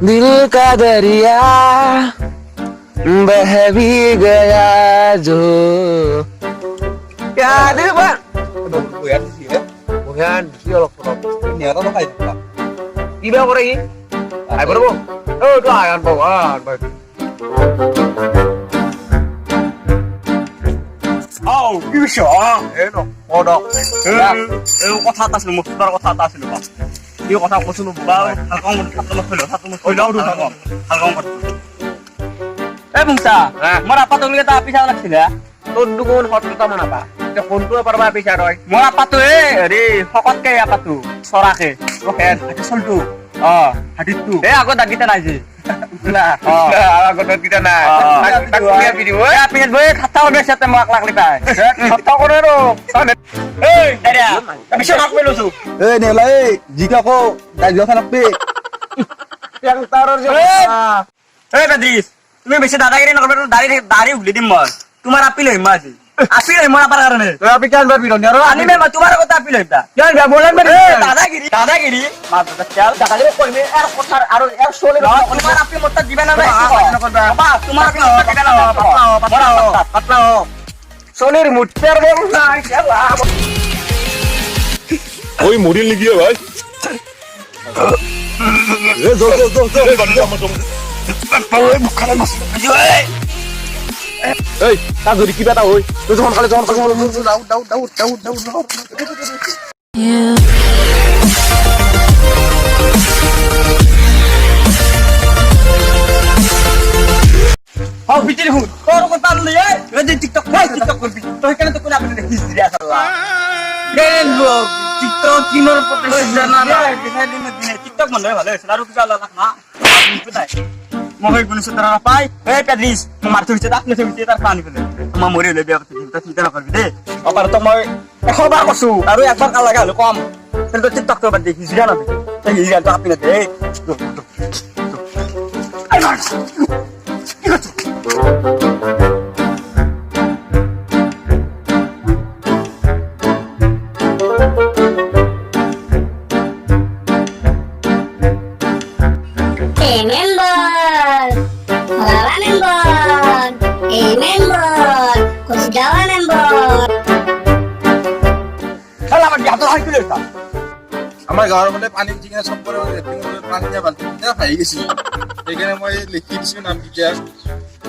दिल का दरिया बह भी गया जो याद bang Buyan di sini. bukan dialog Ini apa tuh kayak apa? tiba ko rin ay bro oh to ayan po 아우 이거쇼 에노 어덕 에노 কথা এটা আছিল মোৰ তোৰ কথা এটা আছিল বা এই কথা কৈছিলো বা হালকাং কথা কৈছিলো হাতটো মই কইলাও দু থাকম হালকাং কথা এ মুংসা মোৰ আপা তোৰ এটা পিছা লাগছিল তোৰ দুগুণ সত্ৰতা মান আপা তে ফোনটো পাৰবা পিছা ৰয় মোৰ আপাটো এ হেৰি শকতকে আপাটো চৰাকে ওকে হাতি চলটো হাতিটো এ আগত দাগিতা নাই যে না আগত kita না tak dia video ya pingat boy kata udah siapa mau lak lipai kata ko ro eh daria bisa nak melu su Nela jika kau dah jual apa? yang taruh eh Kadis তুমি বেশি দাদাগিরি না করবে দাড়ি উগলি দিম মই তোমার আপিল হই মাঝি আপিল হই মোরা পার কারণে tapi kan berpidon ya আনি মে তোমার কথা আপিল হইতা jangan enggak boleh দাদাগিরি মা দাদা চাল দাদাগিরি কইবে আর কথা আর আর শোনে তোমার আপি মোটা দিবে না রে বাবা তোমার আপি মোটা দিবে না পাতলা সোনির মুঠের বল না कोई मोडिल नहीं किया भाई ए दो এই তা যদি কিবা এটা হয় তুই যখন খালি Hau bitir hu. Kau ko tan liye. Wedi TikTok করবি। তো এখানে তো কোন আপনি হিস্ট্রি আছে আল্লাহ। দেন গো TikTok কিনোর প্রফেশন না না দিনে TikTok মনে ভালো আছে। আর কিছু আল্লাহ না। কোথায়? মহে গুণ সুতরা পাই। এই প্যাড্রিস মার তুইছে আপনি তুইছে তার পানি ফেলে। তোমার মরে হলে বিয়া করতে দিতে চিন্তা না করবি দে। আবার তো মই 100 বার কসু আর একবার কাল লাগা হলো কম। তাহলে তো TikTok তো বাদ দেখি জিরা না দে। তাই হিজা তো আপনি দে। আই মার। আমার গাঁৱৰ মানে পানী যিখিনি চব কৰে পানী দিয়া বাল্টি ভাহি গৈছিল সেইকাৰণে মই লিখি দিছো নাম কিটা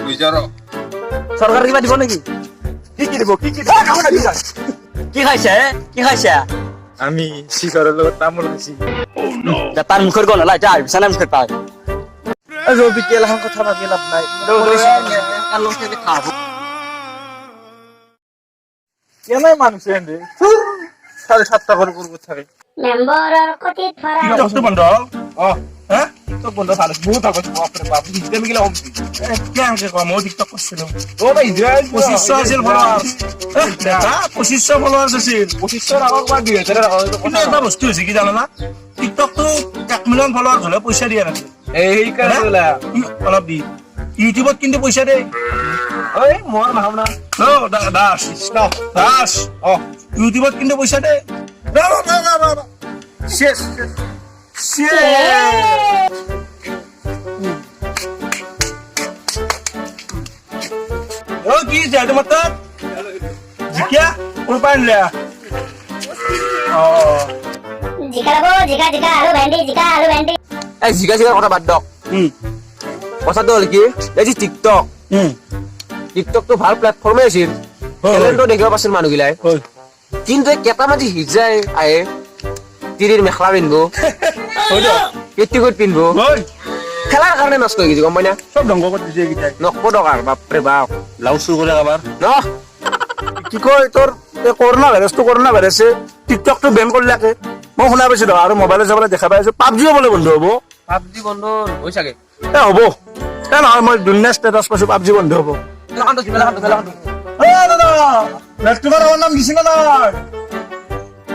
বুঝাৰ সরকার কিবা দিব নাকি কি দিব কি কি খাইছে কি খাইছে আমি শিকাৰৰ লগত তামোল খাইছি তাৰ মুখেৰ গণ লাই যাই বিছানা মুখেৰ পাই ৰবি কেলাখন কথা ভাবি লাভ নাই কালো খেলে খাবো কেনে মানুহ এনে 7:30 করে করব থাকে মেম্বাৰৰ কটিত ফৰা টিকটক বন্ধ হ্যাঁ তো বন্ধ ভালো বহুত আগত বাপরে বাপ দিতে মিলে কম কেমন কম ও টিকটক করছিল ও ভাই 2500 আছিল ফলোয়ার দেখা 2500 ফলোয়ার আছিল 2500 আগত বা 2000 আগত কিন্তু এটা বস্তু হৈছে কি জানা না টিকটক তো 1 মিলিয়ন ফলোয়ার হলে পয়সা দিয়া নাছিল এই কারণে অলপ দি ইউটিউবত কিন্তু পয়সা দে ওই মোর ভাবনা ও দাস দাস ও ইউটিউবত কিন্তু পয়সা দে শেষ ও কি যাই তোমার তো জিকিয়া কোন পাইন লে ও জিকা আলু ভেন্দি এই জিগা কথা বাদ দক কথাটো হল কি এই যে টিকটক তো ভাল প্ল্যাটফর্মে আছিল ট্যালেন্টও দেখিব পাছিল মানুহগিলাই কিন্তু কেটামান যে হিজাই আহে তিৰিৰ মেখলা পিন্ধব পেটিকোট পিন্ধব খেলাৰ কাৰণে নষ্ট হৈ গৈছে গম পাই না সব ধ্বংস কৰি দিছে এইকেইটাই 90 টকাৰ বাপৰে বাপ লাউ চুৰ কৰে আবাৰ ন কি কয় তোৰ কৰোনা ভাইৰাসে টিকটকটো বেন কৰলাকে মই শুনা পাইছো আৰু মোবাইলে যাবলে দেখা পাইছো পাবজিও বলে বন্ধ হবো পাবজি বন্ধ হৈ চাগে এ হবো এ নহয় মই দুনিয়া ষ্টেটাছ পাইছো পাবজি বন্ধ হবো দাদা রেস্টুরেন্ট আমার নাম দিছিল না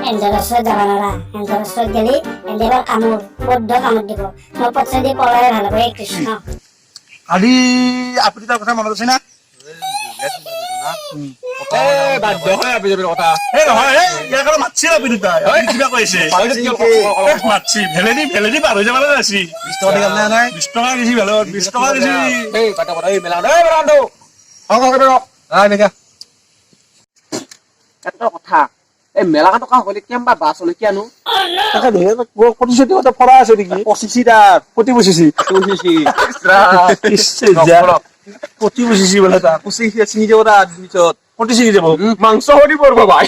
এন্ডারসত যাব না এন্ডারসত গেলি এন্ডারর কামুর বদ্ধ কামুর দিব মই পছন্দ দি পলাই ভালো হে কৃষ্ণ আদি আপনি তার কথা মনে আছে না বাদ দিয়ক বিজেপিৰ কথা এই নহয় ইয়াৰ কাৰণে মাতছি আপি দুটা কিবা কৈছে মাতছি ভেলেদি পাৰ হৈ যাব আছে 20 টকা দিগাল নাই 20 টকা কেজি ভাল 20 টকা কেজি এই কথা কথা এই মেলা এই বৰান্দো এনেকা এটা কথা এই মেলা টকা হলে কেম্বা বাছ হলে কিয়ানো তাকে প্ৰতিশ্ৰুতি কথা ফৰা আছে নেকি 25 তাত প্ৰতি 25 প্ৰতি 25 বোলে তা 25 চিনি যাব তা পিছত 25 যাব মাংস হৰি পৰব ভাই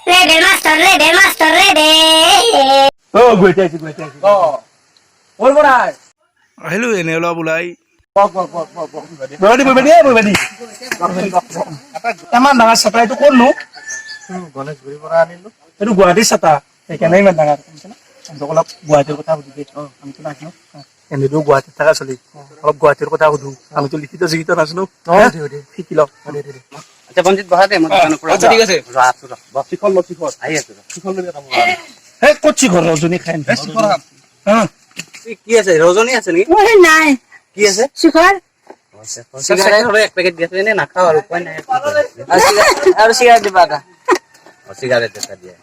ৰেডে মাস্টাৰ ৰেডে অ গৈতাইছি অ ওৰ বড়াই আহিলো এনে অলপ ওলাই বক বইবাদি ইমান ডাঙৰ ছাতা এইটো ক'তনো গণেশগুৰিৰ পৰা আনিলো এইটো গুৱাহাটীৰ ছাতা সেইকাৰণে ইমান ডাঙৰ অলপ গুৱাহাটীৰ কথা সুধিবি আমিতো নাজানো এনেতো গুৱাহাটীত থকা চলি অলপ গুৱাহাটীৰ কথা সুধো আমিতো লিখিত জিখিত নাজানো শিকি লওক আচ্ছা বঞ্জিত বহা দে মই দোকানৰ পৰা আচ্ছা ঠিক আছে শিখৰ আহি আছো শিখৰ লৈ কাম এই কচ্ছি ঘৰ ৰজনী খাই শিখৰ কি আছে ৰজনী আছে নেকি নাই কি আছে শিখৰ চিগাৰেট হলে এক পেকেট দিয়াছে এনে নাখাও আৰু উপায় নাই আৰু চিগাৰেট দিবা এটা চিগাৰেট এটা দিয়ে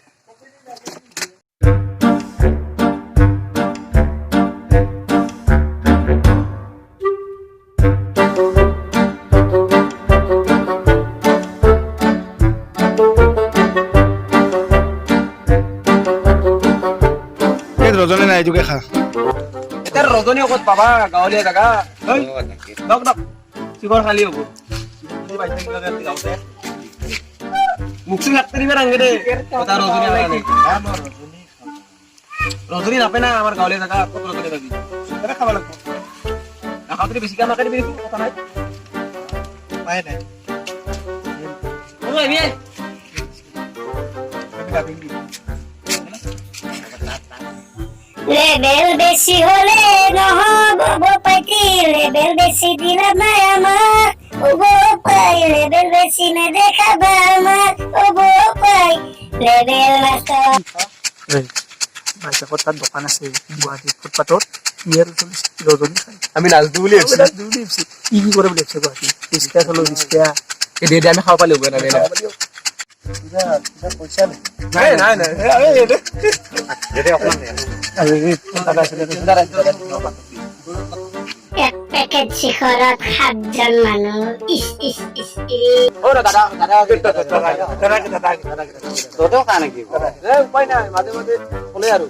ৰজনী নাই এইটোকে খা এতিয়া ৰজনী ক'ত পাবা গাঁৱলীয়া জাগা দক চিকৰ খালি হ'ব মুখ চুখ হাতে দিবে ৰাঙ্গে দে কথা ৰজনী লাগে ৰজনী নাপে না আমাৰ গাঁৱলীয়া জাগা কত রজনী পাবি সেটা খাব লাগবে নাখাওতে বেশি কাম করে দিবি কথা নাই পায় নাই ও এবিয়ে লেবেল বেশি হলে নহব বপাইতি লেবেল বেশি দিলাম না আমার ও বপাই লেবেল বেশি না দেখাবা আমার ও বপাই লেবেল মাস্টার তাত দোকান আছে গুৱাহাটীত ফুটপাথত ইয়াৰ ৰজনী খাই আমি নাচদু বুলি কি কৰে বুলি আছে গুৱাহাটী ৰিক্সা চলো ৰিক্সা এই দে আমি খাব পালে না না পইচা নাই নাই নাই যদি অকমান এক প্যাকেট শিখরত 7 জন মানুষ ইস ইস ইস ও দাদা তোতেও খা নেকি উপায় নাই মাঝে মাঝে বলে আৰু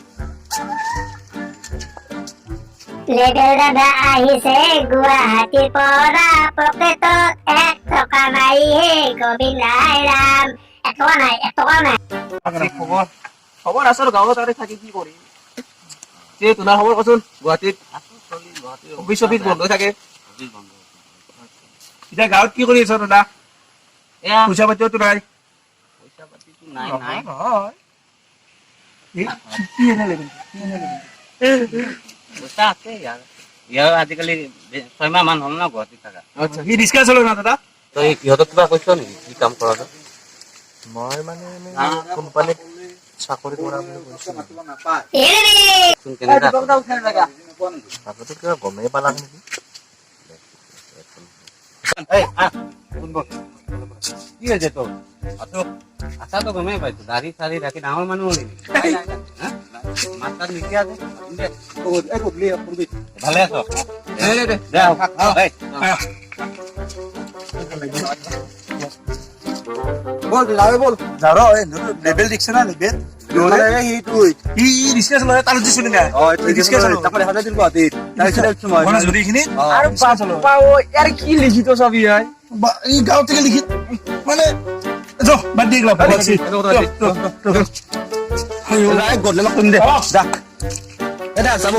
লেবেল দাদা আহিছে গুৱাহাটীৰ পৰা পকেটত 1 টকা নাই হে গোবিন্দাই ৰাম 1 টকা নাই খবৰ খবৰ আছৰ গাঁৱত আৰু থাকি কি কৰি যে তোমাৰ খবৰ কচোন গুৱাহাটীত অফিচ বন্ধ থাকে এতিয়া গাঁৱত কি কৰি আছ দাদা এয়া পইচা পাতিওতো নাই পইচা পাতিটো নাই নাই পইচা আছে ইয়াৰ আজিকালি 6 মাহ মান হ'ল না গুৱাহাটীত থাকা আচ্ছা কি ৰিক্সা চলো না দাদা তই ইহঁতক কিবা কৈছ নেকি কি কাম কৰা মই মানে কোম্পানীত চাকৰি কৰা বুলি কৈছো চোন কেনেকা আগতে কিবা গমেই পালা নেকি কি হৈছে তোৰ আছাতো গমেই পাইছো দাঢ়ি চাৰি ৰাখি ডাঙৰ মানুহ হলি মাতাৰ লিখি আছে ভালে আছ বল লাৱে বল যাৰ লেভেল দিছে না লেভেল ৰিক্সা চলো তাৰ দিছিলি না ৰিক্সা চলো জুৰিখিনি আৰু বাপ্পা ও ইয়াৰ কি লিখিত ছবি হয় এই গাঁও থেকে লিখি মানে বাদ দিয়ে গেলা গধূলি লগ কৰিম দে যা এটা যাব